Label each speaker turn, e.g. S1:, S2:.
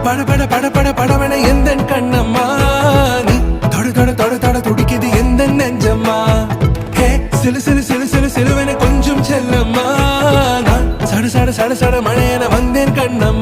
S1: பட பட பட பட படவன எந்த கண்ணம்மா நீ தொட தொட தொட தொட துடிக்குது எந்த நெஞ்சம்மா ஹே சிலு சிலு சிலு சிலு சிலுவன கொஞ்சம் செல்லம்மா நான் சட சட சட சட மழையன வந்தேன் கண்ணம்மா